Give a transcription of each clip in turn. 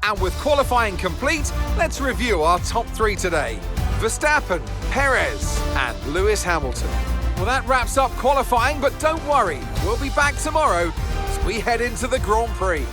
And with qualifying complete, let's review our top three today. Verstappen, Perez, and Lewis Hamilton. Well, that wraps up qualifying, but don't worry, we'll be back tomorrow as we head into the Grand Prix.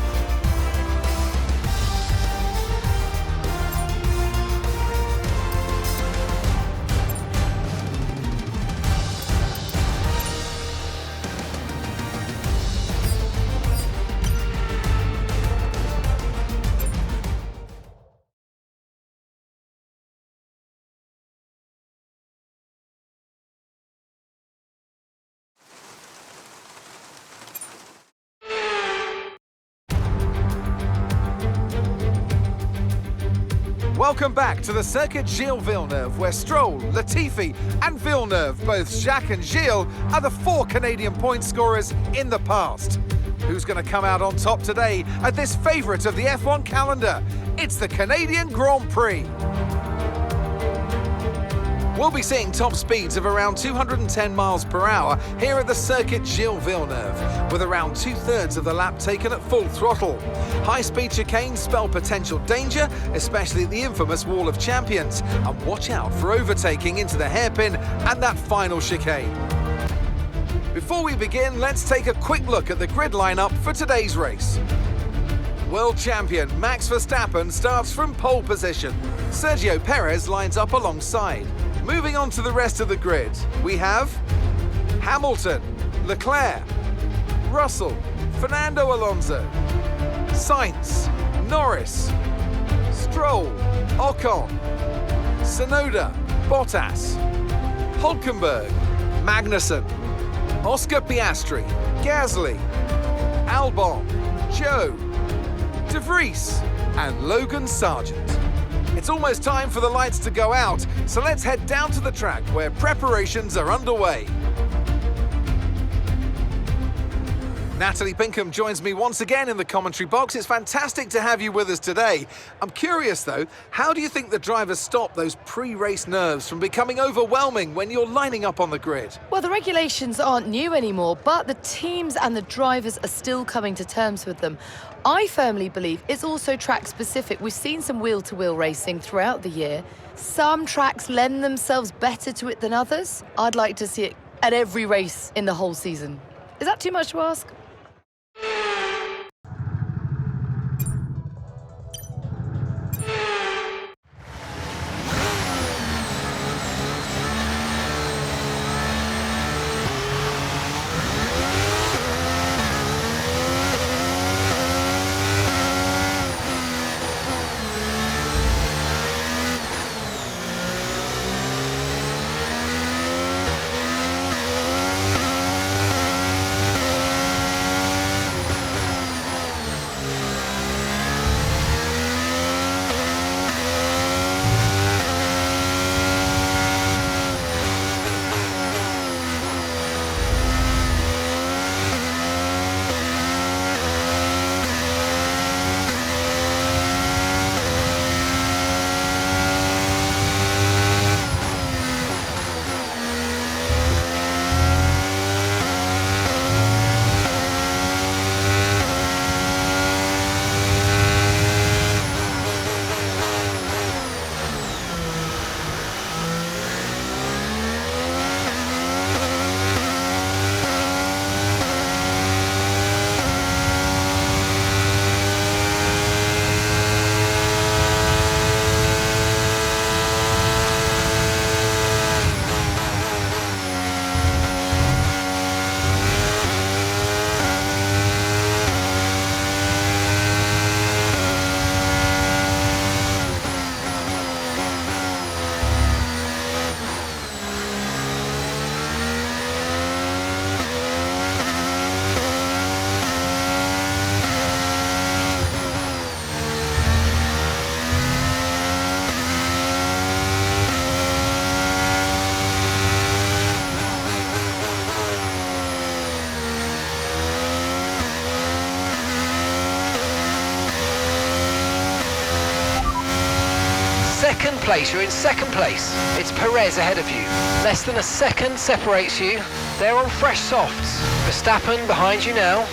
Welcome back to the circuit Gilles Villeneuve, where Stroll, Latifi and Villeneuve, both Jacques and Gilles, are the four Canadian point scorers in the past. Who's going to come out on top today at this favourite of the F1 calendar? It's the Canadian Grand Prix. We'll be seeing top speeds of around 210 miles per hour here at the circuit Gilles Villeneuve, with around 2/3 of the lap taken at full throttle. High-speed chicanes spell potential danger, especially the infamous Wall of Champions, and watch out for overtaking into the hairpin and that final chicane. Before we begin, let's take a quick look at the grid lineup for today's race. World champion Max Verstappen starts from pole position. Sergio Perez lines up alongside. Moving on to the rest of the grid, we have Hamilton, Leclerc, Russell, Fernando Alonso, Sainz, Norris, Stroll, Ocon, Tsunoda, Bottas, Hülkenberg, Magnussen, Oscar Piastri, Gasly, Albon, Joe, De Vries and Logan Sargent. It's almost time for the lights to go out, so let's head down to the track where preparations are underway. Natalie Pinkham joins me once again in the commentary box. It's fantastic to have you with us today. I'm curious though, how do you think the drivers stop those pre-race nerves from becoming overwhelming when you're lining up on the grid? Well, the regulations aren't new anymore, but the teams and the drivers are still coming to terms with them. I firmly believe it's also track specific. We've seen some wheel-to-wheel racing throughout the year. Some tracks lend themselves better to it than others. I'd like to see it at every race in the whole season. Is that too much to ask? Second place, you're in second place. It's Perez ahead of you. Less than a second separates you. They're on fresh softs. Verstappen behind you now.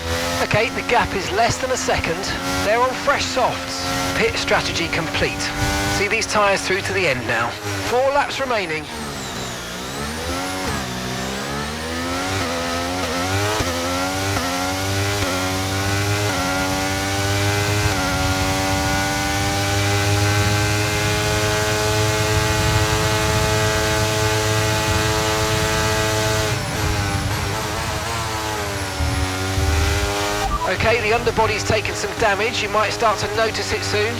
Okay, the gap is less than a second. They're on fresh softs. Pit strategy complete. See these tyres through to the end now. 4 laps remaining. Okay, the underbody's taken some damage. You might start to notice it soon.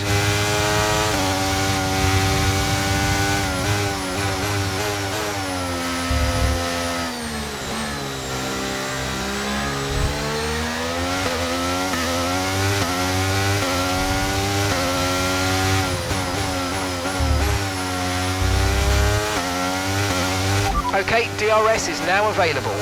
Okay, DRS is now available.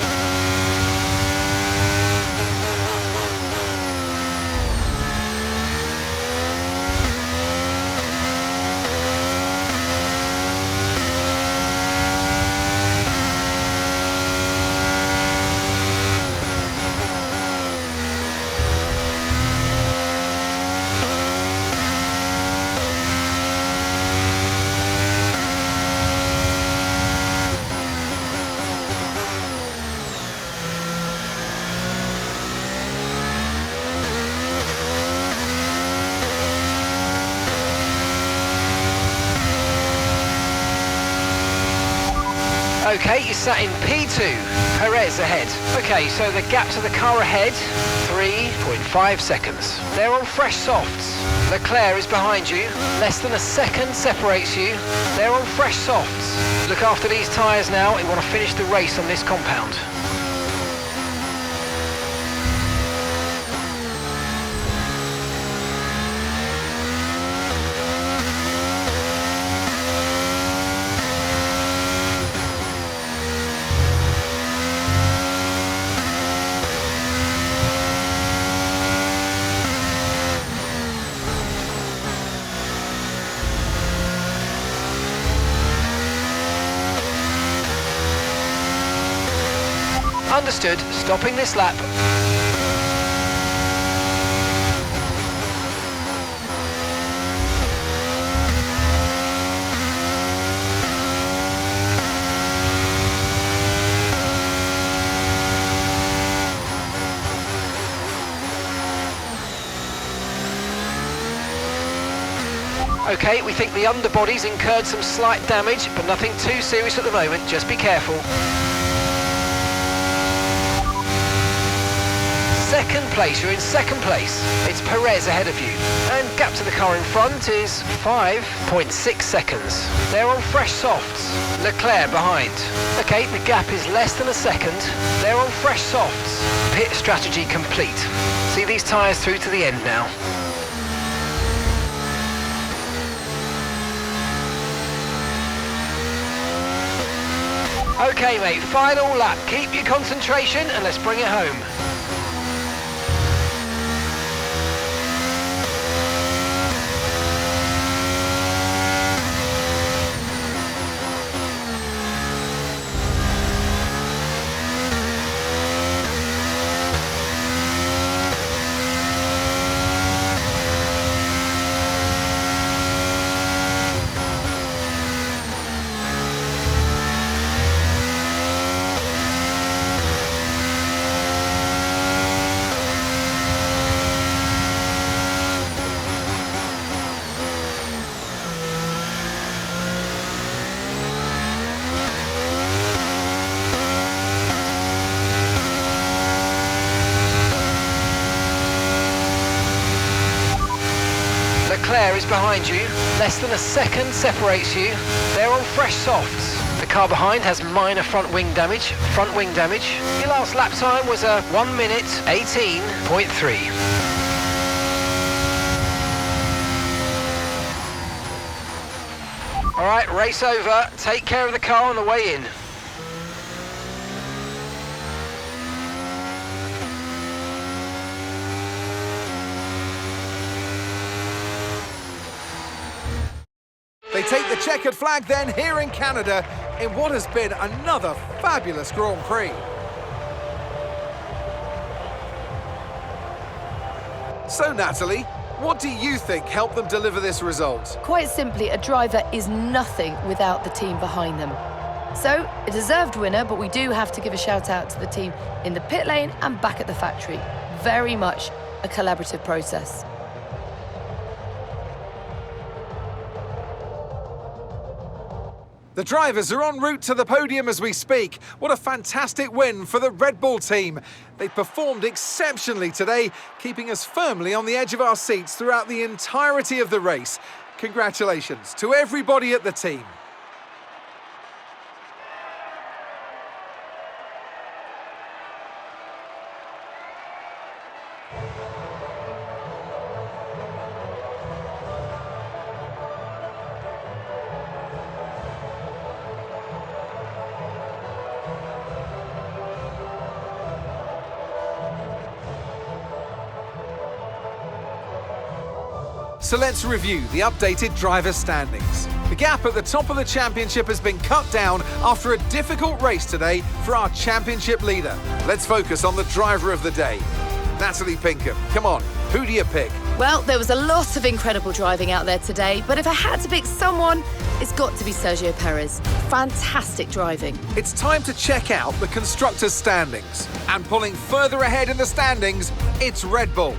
Okay, you sat in P2, Perez ahead. Okay, so the gap to the car ahead, 3.5 seconds. They're on fresh softs. Leclerc is behind you. Less than a second separates you. They're on fresh softs. Look after these tyres now. We want to finish the race on this compound. Understood, stopping this lap. Okay, we think the underbody's incurred some slight damage, but nothing too serious at the moment, just be careful. Second place, you're in second place. It's Perez ahead of you. And gap to the car in front is 5.6 seconds. They're on fresh softs. Leclerc behind. Okay, the gap is less than a second. They're on fresh softs. Pit strategy complete. See these tyres through to the end now. Okay, mate, final lap. Keep your concentration and let's bring it home. Leclerc is behind you. Less than a second separates you. They're on fresh softs. The car behind has minor front wing damage. Your last lap time was a 1 minute 18.3. All right, race over. Take care of the car on the way in. They take the checkered flag then here in Canada in what has been another fabulous Grand Prix. So Natalie, what do you think helped them deliver this result? Quite simply, a driver is nothing without the team behind them. So, a deserved winner, but we do have to give a shout out to the team in the pit lane and back at the factory. Very much a collaborative process. The drivers are en route to the podium as we speak. What a fantastic win for the Red Bull team. They performed exceptionally today, keeping us firmly on the edge of our seats throughout the entirety of the race. Congratulations to everybody at the team. So let's review the updated driver standings. The gap at the top of the championship has been cut down after a difficult race today for our championship leader. Let's focus on the driver of the day. Natalie Pinkham, come on, who do you pick? Well, there was a lot of incredible driving out there today, but if I had to pick someone, it's got to be Sergio Perez. Fantastic driving. It's time to check out the constructors' standings. And pulling further ahead in the standings, it's Red Bull.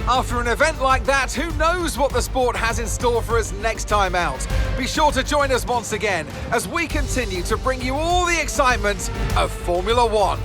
After an event like that, who knows what the sport has in store for us next time out? Be sure to join us once again as we continue to bring you all the excitement of Formula One.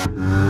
Bye.